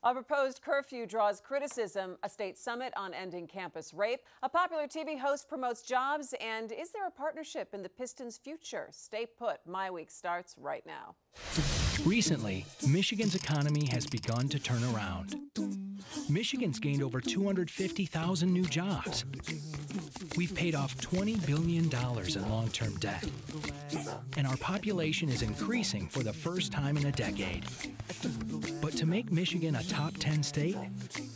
A proposed curfew draws criticism, a state summit on ending campus rape, a popular TV host promotes jobs, and is there a partnership in the Pistons' future? Stay put. MiWeek starts right now. Recently, Michigan's economy has begun to turn around. Michigan's gained over 250,000 new jobs. We've paid off $20 billion in long-term debt. And our population is increasing for the first time in a decade. But to make Michigan a top 10 state,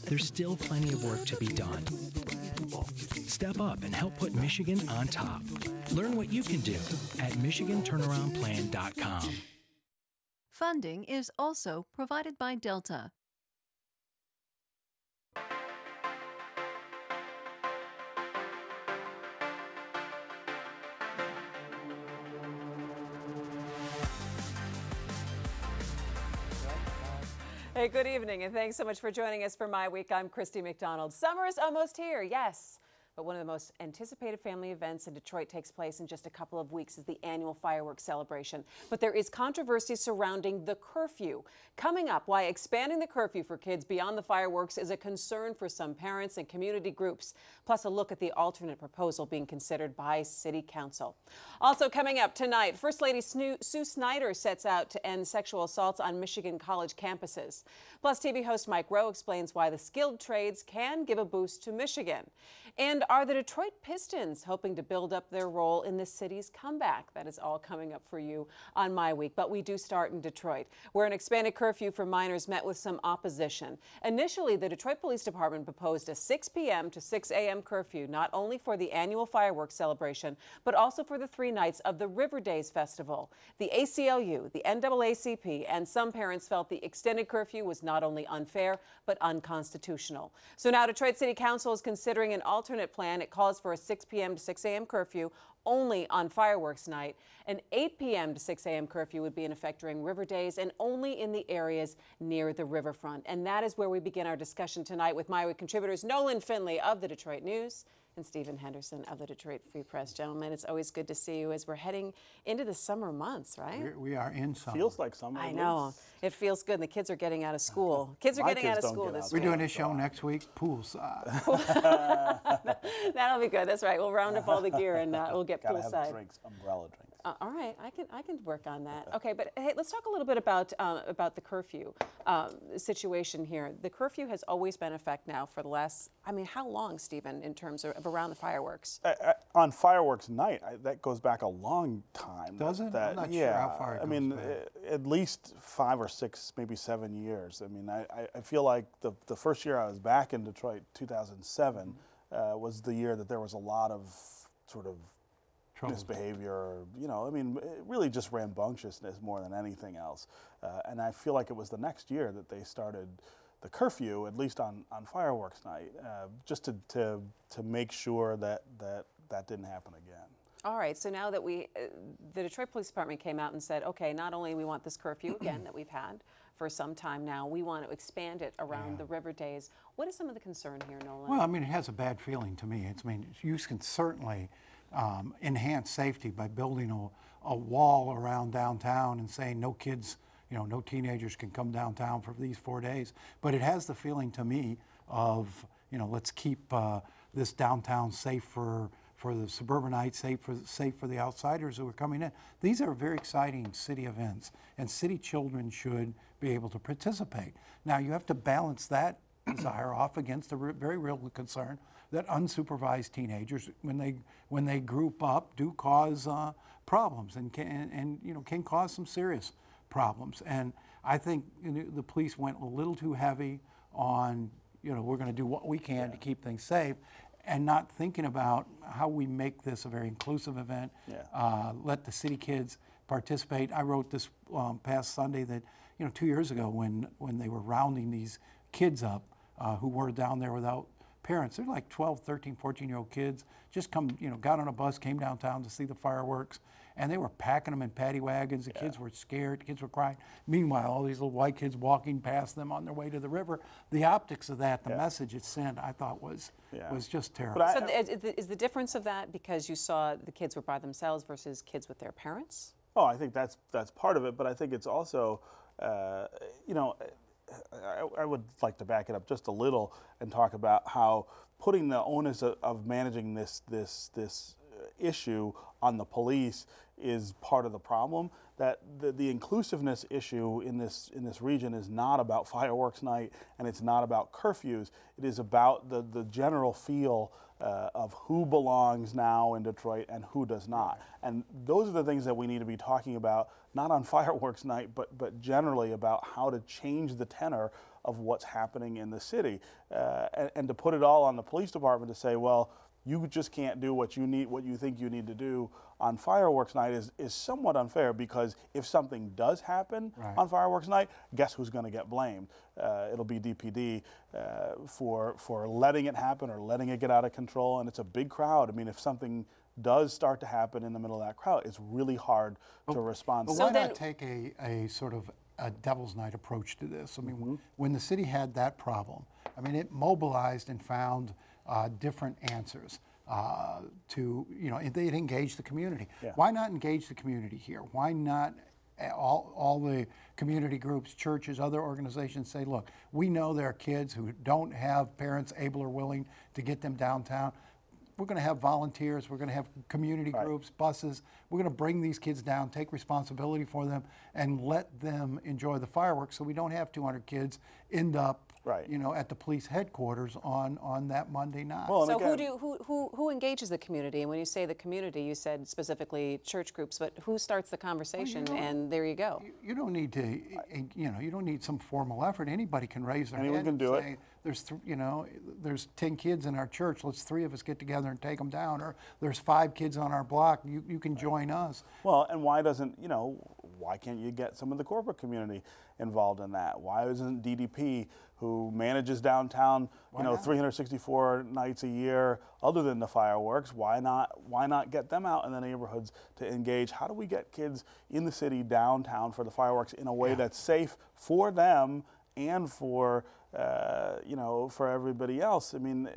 there's still plenty of work to be done. Step up and help put Michigan on top. Learn what you can do at MichiganTurnaroundPlan.com. Funding is also provided by Delta. Hey, good evening, and thanks so much for joining us for MiWeek. I'm Christy McDonald. Summer is almost here, yes. But one of the most anticipated family events in Detroit takes place in just a couple of weeks is the annual fireworks celebration. But there is controversy surrounding the curfew. Coming up, why expanding the curfew for kids beyond the fireworks is a concern for some parents and community groups. Plus a look at the alternate proposal being considered by City Council. Also coming up tonight, First Lady Sue Snyder sets out to end sexual assaults on Michigan college campuses. Plus TV host Mike Rowe explains why the skilled trades can give a boost to Michigan. And are the Detroit Pistons hoping to build up their role in the city's comeback? That is all coming up for you on MiWeek. But we do start in Detroit, where an expanded curfew for minors met with some opposition. Initially, the Detroit Police Department proposed a 6 p.m. to 6 a.m. curfew, not only for the annual fireworks celebration, but also for the 3 nights of the River Days Festival. The ACLU, the NAACP, and some parents felt the extended curfew was not only unfair, but unconstitutional. So now Detroit City Council is considering an alternate plan. It calls for a 6 p.m. to 6 a.m. curfew only on fireworks night. An 8 p.m. to 6 a.m. curfew would be in effect during River Days and only in the areas near the riverfront. And that is where we begin our discussion tonight with MiWeek contributors Nolan Finley of the Detroit News and Stephen Henderson of the Detroit Free Press. Gentlemen, it's always good to see you as we're heading into the summer months, right? We are in summer. Feels like summer. I know. It feels good. And the kids are getting out of school. Kids are getting out of school this week. We're doing a show next week, poolside. That'll be good. That's right. We'll round up all the gear and we'll get Gotta poolside. have drinks, umbrella drinks. All right, I can work on that. Okay, but hey, let's talk a little bit about the curfew situation here. The curfew has always been in effect now for the last, I mean, how long, Stephen, in terms of around the fireworks? On fireworks night, that goes back a long time. Does it? That, I'm not yeah, sure how far it goes back. At least 5 or 6, maybe 7 years. I mean, I feel like the first year I was back in Detroit, 2007, was the year that there was a lot of sort of misbehavior, I mean, really just rambunctiousness more than anything else. And I feel like it was the next year that they started the curfew, at least on fireworks night, just to make sure that didn't happen again. All right, so now that the Detroit Police Department came out and said, okay, not only we want this curfew again that we've had for some time now, we want to expand it around the River Days. What is some of the concern here, Nolan? Well, I mean, it has a bad feeling to me. You can certainly enhance safety by building a wall around downtown and saying no kids, no teenagers can come downtown for these 4 days. But it has the feeling to me of, let's keep this downtown safe for the suburbanites, safe for the outsiders who are coming in. These are very exciting city events, and city children should be able to participate. Now, you have to balance that desire off against a very real concern that unsupervised teenagers, when they group up, do cause problems and can cause some serious problems. And I think the police went a little too heavy on we're going to do what we can to keep things safe, and not thinking about how we make this a very inclusive event. Let the city kids participate. I wrote this past Sunday that 2 years ago when they were rounding these kids up who were down there without parents. They're like 12, 13, 14-year-old kids, just got on a bus, came downtown to see the fireworks, and they were packing them in paddy wagons. The kids were scared, the kids were crying. Meanwhile, all these little white kids walking past them on their way to the river. The optics of that, the message it sent, I thought was just terrible. So is the difference of that because you saw the kids were by themselves versus kids with their parents? Oh, I think that's part of it, but I think it's also, I would like to back it up just a little and talk about how putting the onus of managing this issue on the police is part of the problem. That the inclusiveness issue in this region is not about fireworks night, and it's not about curfews. It is about the general feel of who belongs now in Detroit and who does not. And those are the things that we need to be talking about, not on fireworks night, but generally about how to change the tenor of what's happening in the city, and to put it all on the police department to say, well, you just can't do what you think you need to do on fireworks night is somewhat unfair, because if something does happen on fireworks night, guess who's going to get blamed? It'll be DPD for letting it happen or letting it get out of control, and it's a big crowd. I mean, if something does start to happen in the middle of that crowd, it's really hard to respond. But why not take a sort of a devil's night approach to this? I mean, when the city had that problem, I mean, it mobilized and found different answers to, it engaged the community. Yeah. Why not engage the community here? Why not all the community groups, churches, other organizations say, look, we know there are kids who don't have parents able or willing to get them downtown. We're going to have volunteers, we're going to have community groups, buses. We're going to bring these kids down, take responsibility for them, and let them enjoy the fireworks, so we don't have 200 kids end up at the police headquarters on that Monday night. Well, so who engages the community? And when you say the community, you said specifically church groups, but who starts the conversation? Well, and there you go. You don't need to, you don't need some formal effort. Anybody can raise their hand. Anyone can do and say, it. There's 10 kids in our church. Let's 3 of us get together and take them down. Or there's 5 kids on our block. You can join us. Well, and why can't you get some of the corporate community involved in that? Why isn't DDP, who manages downtown, 364 nights a year, other than the fireworks, why not get them out in the neighborhoods to engage? How do we get kids in the city downtown for the fireworks in a way that's safe for them and for for everybody else? I mean,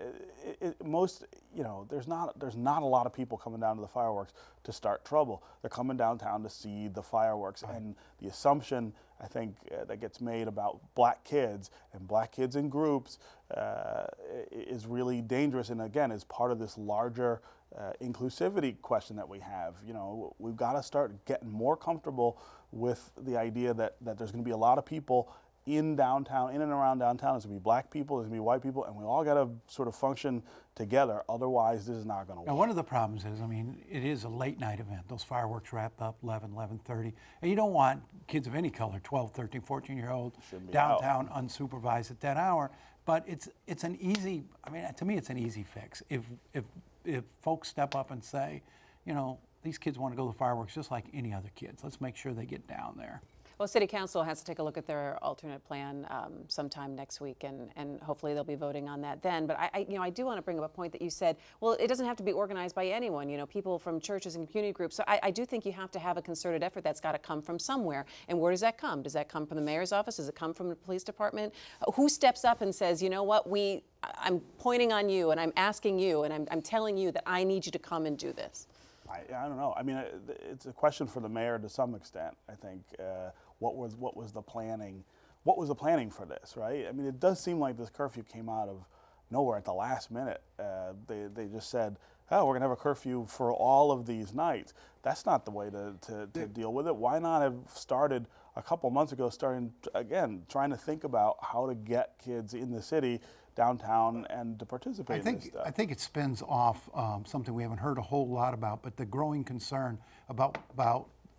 there's not a lot of people coming down to the fireworks to start trouble. They're coming downtown to see the fireworks, and the assumption, I think, that gets made about black kids and black kids in groups is really dangerous, and again, is part of this larger inclusivity question that we have. We've got to start getting more comfortable with the idea that there's going to be a lot of people in downtown, in and around downtown. There's going to be black people, there's going to be white people, and we all got to sort of function together. Otherwise, this is not going to work. Now, one of the problems is, it is a late night event. Those fireworks wrap up 11:30, and you don't want kids of any color, 12, 13, 14-year-old, downtown unsupervised at that hour. But it's an easy, to me, it's an easy fix. If folks step up and say, these kids want to go to the fireworks just like any other kids. Let's make sure they get down there. Well, City Council has to take a look at their alternate plan sometime next week, and hopefully they'll be voting on that then. But I do want to bring up a point that you said. Well, it doesn't have to be organized by anyone. People from churches and community groups. So I do think you have to have a concerted effort that's got to come from somewhere. And where does that come? Does that come from the mayor's office? Does it come from the police department? Who steps up and says, you know what, I'm pointing on you, and I'm asking you, and I'm telling you that I need you to come and do this? I don't know. It's a question for the mayor to some extent, I think. What was the planning? What was the planning for this, right? It does seem like this curfew came out of nowhere at the last minute. They just said, oh, we're going to have a curfew for all of these nights. That's not the way to deal with it. Why not have started a couple months ago, trying to think about how to get kids in the city, downtown, and to participate in this stuff? I think it spins off something we haven't heard a whole lot about, but the growing concern about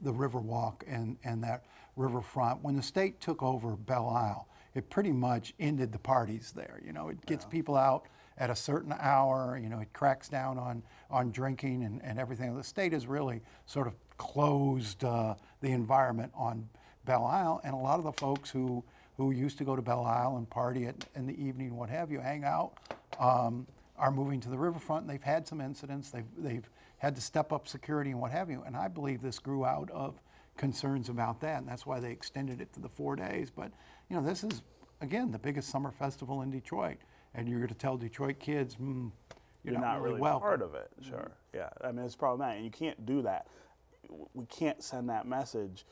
the Riverwalk and that riverfront. When the state took over Belle Isle, it pretty much ended the parties there. It gets people out at a certain hour. It cracks down on drinking and everything. The state has really sort of closed the environment on Belle Isle, and a lot of the folks who used to go to Belle Isle and party in the evening, what have you, hang out, are moving to the riverfront, and they've had some incidents. They've had to step up security and what have you, and I believe this grew out of concerns about that, and that's why they extended it to the 4 days. But this is, again, the biggest summer festival in Detroit, and you're going to tell Detroit kids, you're not really welcome. Part of it. Sure. Yeah. It's problematic, and you can't do that. We can't send that message,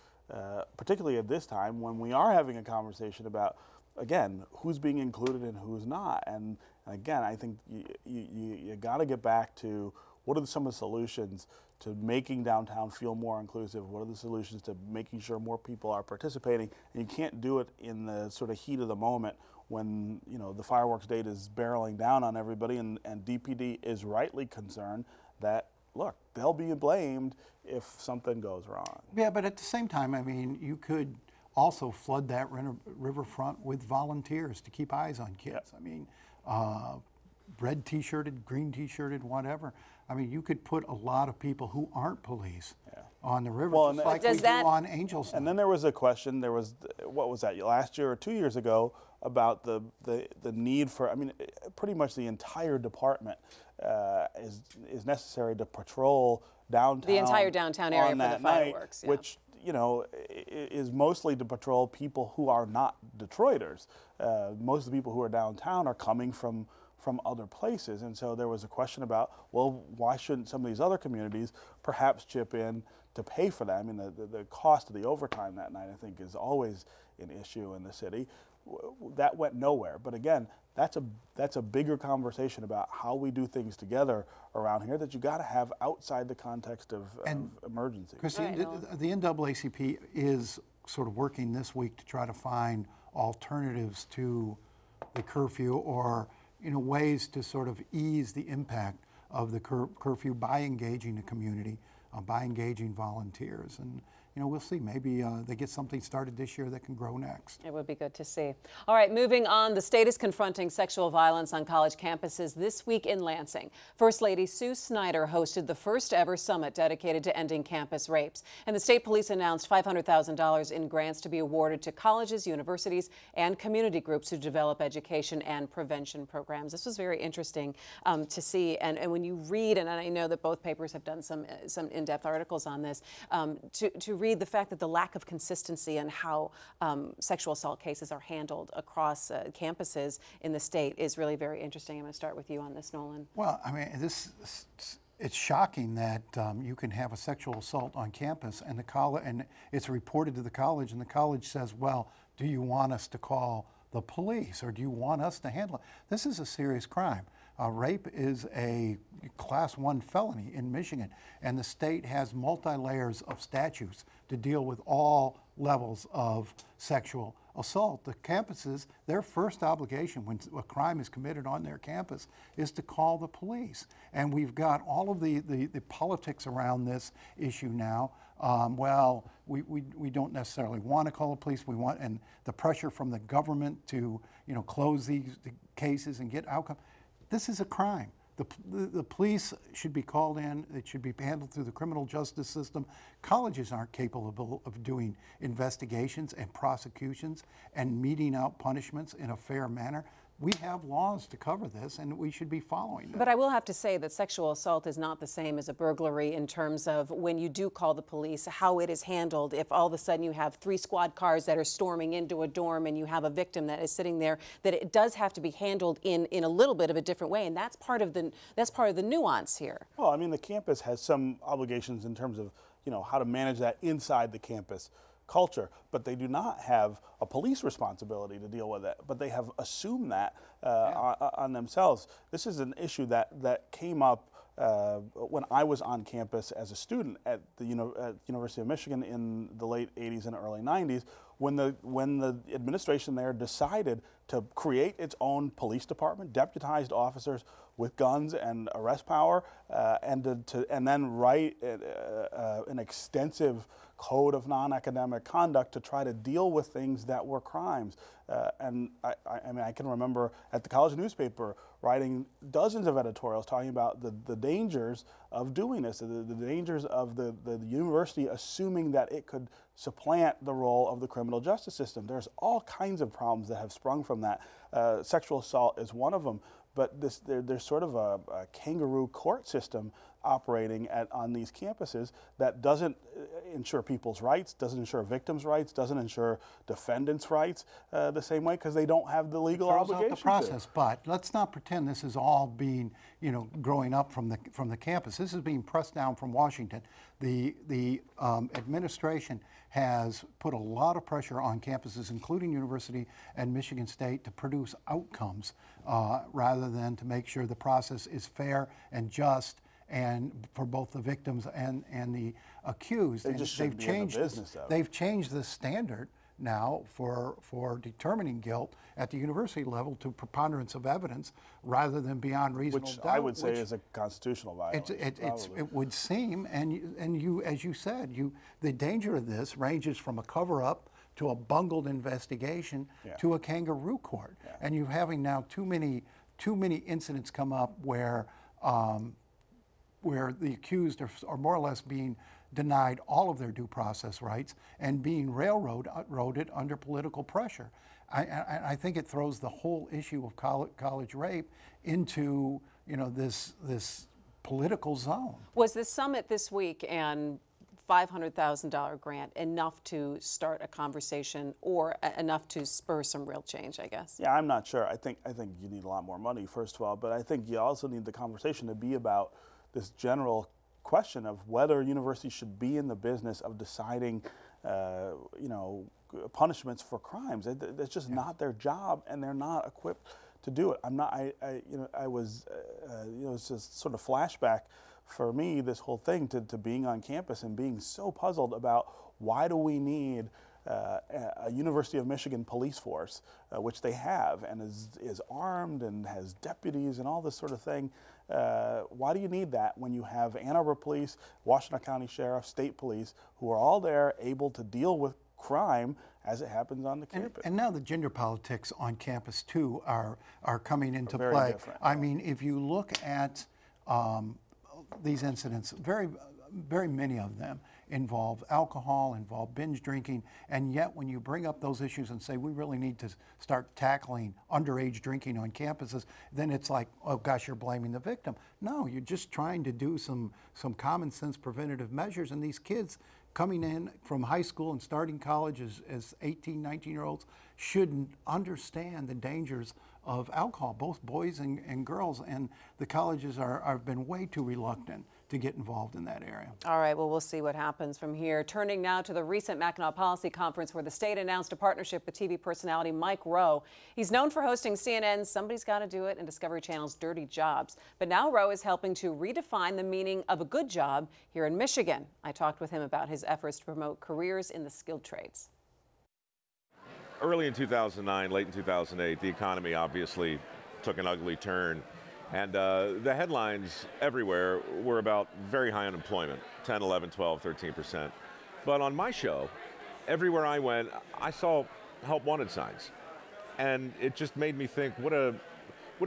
particularly at this time when we are having a conversation about again, who's being included and who's not. And again, I think you got to get back to what are some of the solutions to making downtown feel more inclusive? What are the solutions to making sure more people are participating? And you can't do it in the sort of heat of the moment when, you know, the fireworks date is barreling down on everybody, and DPD is rightly concerned that, look, they'll be blamed if something goes wrong. Yeah, but at the same time, I mean, you could also flood that riverfront with volunteers to keep eyes on kids. Yep. I mean, red t-shirted, green t-shirted, whatever. I mean, you could put a lot of people who aren't police on the river, Well, just like we do on Angels. And then there was a question, there was, what was that, last year or 2 years ago, about the need for, I mean, pretty much the entire department is necessary to patrol downtown. The entire downtown area on for the that night, fireworks. which, you know, is mostly to patrol people who are not Detroiters. Most of the people who are downtown are coming from other places. And so there was a question about, well, why shouldn't some of these other communities perhaps chip in to pay for that? I mean, the cost of the overtime that night, I think, is always an issue in the city. That went nowhere. But again, that's a bigger conversation about how we do things together around here that you got to have outside the context of emergency. Christine, the NAACP is sort of working this week to try to find alternatives to the curfew, or, you know, ways to sort of ease the impact of the curfew by engaging the community, by engaging volunteers. And, you know, we'll see. Maybe they get something started this year that can grow next. It would be good to see. All right, moving on. The state is confronting sexual violence on college campuses this week in Lansing. First Lady Sue Snyder hosted the first ever summit dedicated to ending campus rapes. And the state police announced $500,000 in grants to be awarded to colleges, universities, and community groups who develop education and prevention programs. This was very interesting to see. And when you read, and I know that both papers have done some in-depth articles on this, to read the fact that the lack of consistency in how sexual assault cases are handled across campuses in the state is really very interesting. I'm going to start with you on this, Nolan. Well, I mean, it's shocking that you can have a sexual assault on campus and and it's reported to the college, and the college says, well, do you want us to call the police, or do you want us to handle it? This is a serious crime. Rape is a Class 1 felony in Michigan, and the state has multi-layers of statutes to deal with all levels of sexual assault. The campuses, their first obligation when a crime is committed on their campus is to call the police. And we've got all of the politics around this issue now. Well, we don't necessarily want to call the police. We want, and the pressure from the government to, you know, close the cases and get outcome. This is a crime. The police should be called in. It should be handled through the criminal justice system. Colleges aren't capable of doing investigations and prosecutions and meting out punishments in a fair manner. We have laws to cover this, and we should be following them. But I will have to say that sexual assault is not the same as a burglary in terms of when you do call the police, how it is handled. If all of a sudden you have 3 squad cars that are storming into a dorm and you have a victim that is sitting there, that it does have to be handled in a little bit of a different way, and that's part of the nuance here. Well, I mean, the campus has some obligations in terms of, you know, how to manage that inside the campus culture, but they do not have a police responsibility to deal with it, but they have assumed that on themselves. This is an issue that came up when I was on campus as a student at the University of Michigan in the late 80s and early 90s, when the administration there decided to create its own police department, deputized officers with guns and arrest power, and then write an extensive code of non-academic conduct to try to deal with things that were crimes. And I mean, I can remember at the college newspaper writing dozens of editorials talking about the dangers of doing this, the dangers of the university assuming that it could supplant the role of the criminal justice system. There's all kinds of problems that have sprung from that. Sexual assault is one of them. But there's sort of a kangaroo court system operating on these campuses that doesn't ensure people's rights, doesn't ensure victims' rights, doesn't ensure defendants' rights the same way, because they don't have the legal obligation. The process, but let's not pretend this is all being, growing up from the campus. This is being pressed down from Washington. The administration has put a lot of pressure on campuses, including University and Michigan State, to produce outcomes rather than to make sure the process is fair and just, and for both the victims and the accused. They've changed the standard now for determining guilt at the university level to preponderance of evidence rather than beyond reasonable doubt. Which I would say is a constitutional violation. It would seem, and you, as you said, the danger of this ranges from a cover-up to a bungled investigation to a kangaroo court, and you're having now too many incidents come up where the accused are more or less being denied all of their due process rights and being railroaded under political pressure. I think it throws the whole issue of college rape into this political zone. Was the summit this week and $500,000 grant enough to start a conversation, or enough to spur some real change, I guess? Yeah, I'm not sure. I think you need a lot more money, first of all, but I think you also need the conversation to be about this general question of whether universities should be in the business of deciding, punishments for crimes. That's just not their job, and they're not equipped to do it. It's just sort of flashback for me, this whole thing, to being on campus and being so puzzled about why do we need a University of Michigan police force, which they have and is armed and has deputies and all this sort of thing. Why do you need that when you have Ann Arbor Police, Washington County Sheriff, State Police, who are all there able to deal with crime as it happens on the campus? And now the gender politics on campus too are coming into play. Very different. I mean, if you look at these incidents, very many of them involve alcohol, involve binge drinking, and yet when you bring up those issues and say we really need to start tackling underage drinking on campuses, then it's like, oh gosh, you're blaming the victim. No, you're just trying to do some common sense preventative measures, and these kids coming in from high school and starting college as 18, 19-year-olds should understand the dangers of alcohol, both boys and girls, and the colleges have been way too reluctant to get involved in that area. All right, well, we'll see what happens from here. Turning now to the recent Mackinac Policy Conference, where the state announced a partnership with TV personality Mike Rowe. He's known for hosting CNN's Somebody's Gotta Do It and Discovery Channel's Dirty Jobs. But now Rowe is helping to redefine the meaning of a good job here in Michigan. I talked with him about his efforts to promote careers in the skilled trades. Early in 2009, late in 2008, the economy obviously took an ugly turn. And the headlines everywhere were about very high unemployment, 10, 11, 12, 13%. But on my show, everywhere I went, I saw help wanted signs. And it just made me think, what a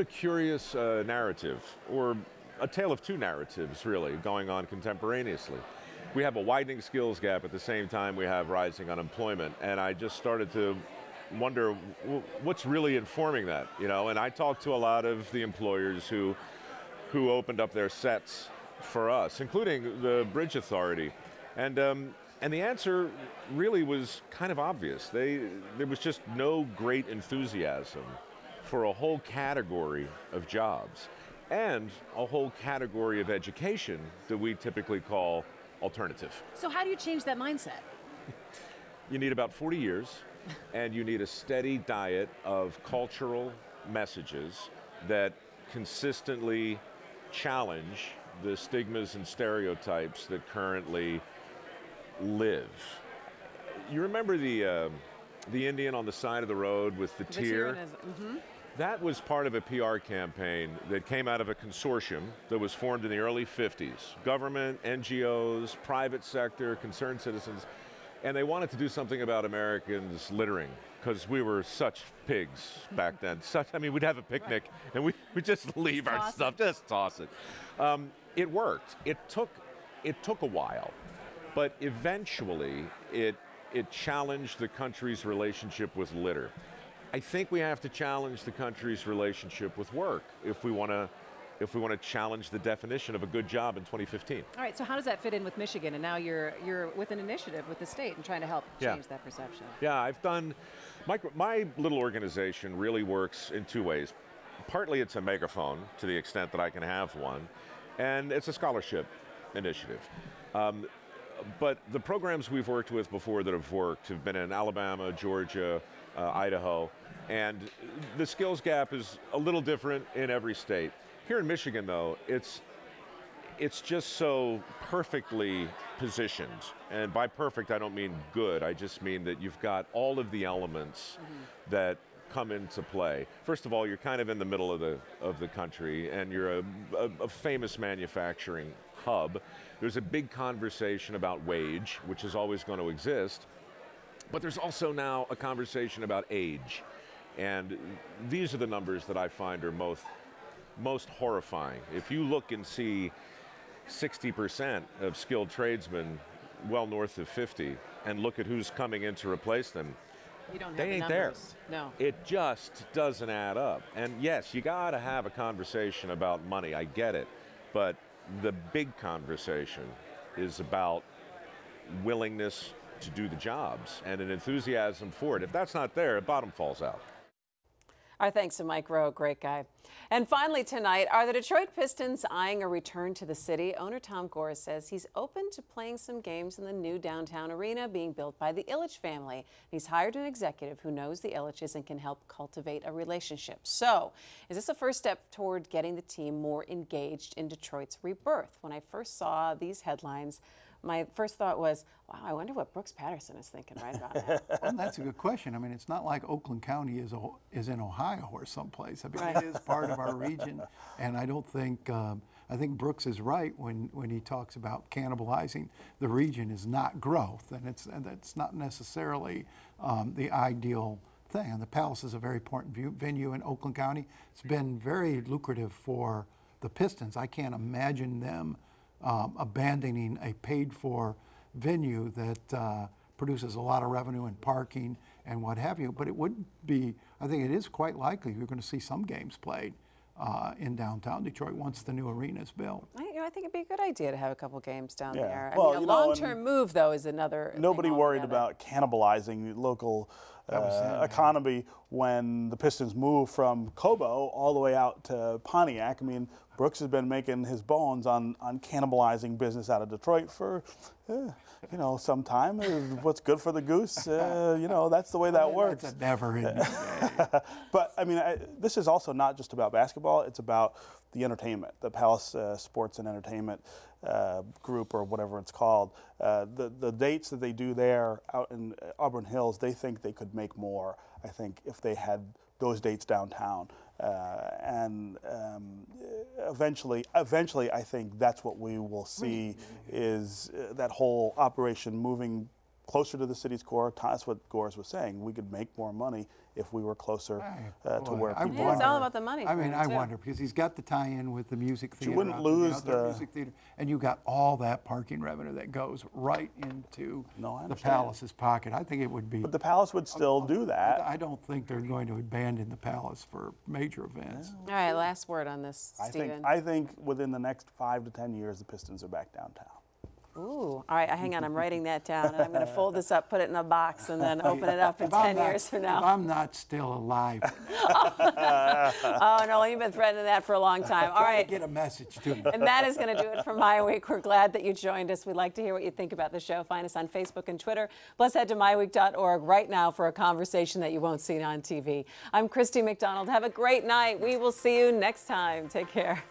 curious narrative, or a tale of two narratives, really, going on contemporaneously. We have a widening skills gap at the same time we have rising unemployment. And I just started to wonder what's really informing that, and I talked to a lot of the employers who opened up their sets for us, including the Bridge Authority, and the answer really was kind of obvious. There was just no great enthusiasm for a whole category of jobs and a whole category of education that we typically call alternative. So how do you change that mindset? You need about 40 years. And you need a steady diet of cultural messages that consistently challenge the stigmas and stereotypes that currently live. You remember the Indian on the side of the road with the tear? Mm-hmm. That was part of a PR campaign that came out of a consortium that was formed in the early 50s. Government, NGOs, private sector, concerned citizens. And they wanted to do something about Americans littering, because we were such pigs back then. We'd have a picnic and we'd just leave our stuff, just toss it. It worked. It took a while, but eventually it challenged the country's relationship with litter. I think we have to challenge the country's relationship with work if we want if we want to challenge the definition of a good job in 2015. All right, so how does that fit in with Michigan? And now you're with an initiative with the state and trying to help change that perception. Yeah, I've done, my little organization really works in two ways. Partly it's a megaphone to the extent that I can have one, and it's a scholarship initiative. But the programs we've worked with before that have worked have been in Alabama, Georgia, Idaho, and the skills gap is a little different in every state. Here in Michigan, though, it's just so perfectly positioned. And by perfect, I don't mean good. I just mean that you've got all of the elements that come into play. First of all, you're kind of in the middle of the country, and you're a famous manufacturing hub. There's a big conversation about wage, which is always going to exist, but there's also now a conversation about age. And these are the numbers that I find are most horrifying. If you look and see 60% of skilled tradesmen well north of 50 and look at who's coming in to replace them, You don't have they the ain't there. numbers. No. It just doesn't add up. And yes, you got to have a conversation about money. I get it. But the big conversation is about willingness to do the jobs and an enthusiasm for it. If that's not there, the bottom falls out. Our thanks to Mike Rowe, great guy. And finally tonight, are the Detroit Pistons eyeing a return to the city? Owner Tom Gores says he's open to playing some games in the new downtown arena being built by the Ilitch family. He's hired an executive who knows the Ilitches and can help cultivate a relationship. So, is this a first step toward getting the team more engaged in Detroit's rebirth? When I first saw these headlines, my first thought was, wow, I wonder what Brooks Patterson is thinking right about now. Well, that's a good question. I mean, it's not like Oakland County is in Ohio or someplace. I mean, it is part of our region, and I don't think, I think Brooks is right when he talks about cannibalizing the region is not growth, and that's not necessarily the ideal thing. And the Palace is a very important venue in Oakland County. It's been very lucrative for the Pistons. I can't imagine them abandoning a paid-for venue that produces a lot of revenue in parking and what have you. But it wouldn't be, I think it is quite likely you're going to see some games played in downtown Detroit once the new arena is built. I think it'd be a good idea to have a couple games down there. Well, I mean, a long-term move, though, is another Nobody thing worried altogether. about cannibalizing local economy when the Pistons moved from Cobo all the way out to Pontiac. I mean, Brooks has been making his bones on cannibalizing business out of Detroit for, some time. What's good for the goose, that's the way that works. It's a never-ending day. But, I mean, this is also not just about basketball. It's about the entertainment, the Palace Sports and Entertainment group or whatever it's called. The dates that they do there out in Auburn Hills, they think they could make more, I think, if they had those dates downtown. Eventually, I think that's what we will see is that whole operation moving closer to the city's core. That's what Gores was saying. We could make more money if we were closer to where people Yeah, it's all about the money. I mean, for I him, too. wonder, because he's got the tie-in with the music theater. You wouldn't out there, lose outdoor the music theater, and you got all that parking revenue that goes right into No, I the understand. Palace's pocket. I think it would be. But the Palace would still do that. I don't think they're going to abandon the Palace for major events. All right, last word on this, Stephen. I think within the next 5 to 10 years, the Pistons are back downtown. Ooh, all right, hang on, I'm writing that down, and I'm going to fold this up, put it in a box, and then open it up in 10 years from now. If I'm not still alive, Oh, no, you've been threatening that for a long time. All right. get a message to me. And that is going to do it for MiWeek. We're glad that you joined us. We'd like to hear what you think about the show. Find us on Facebook and Twitter. Plus, head to MiWeek.org right now for a conversation that you won't see on TV. I'm Christy McDonald. Have a great night. We will see you next time. Take care.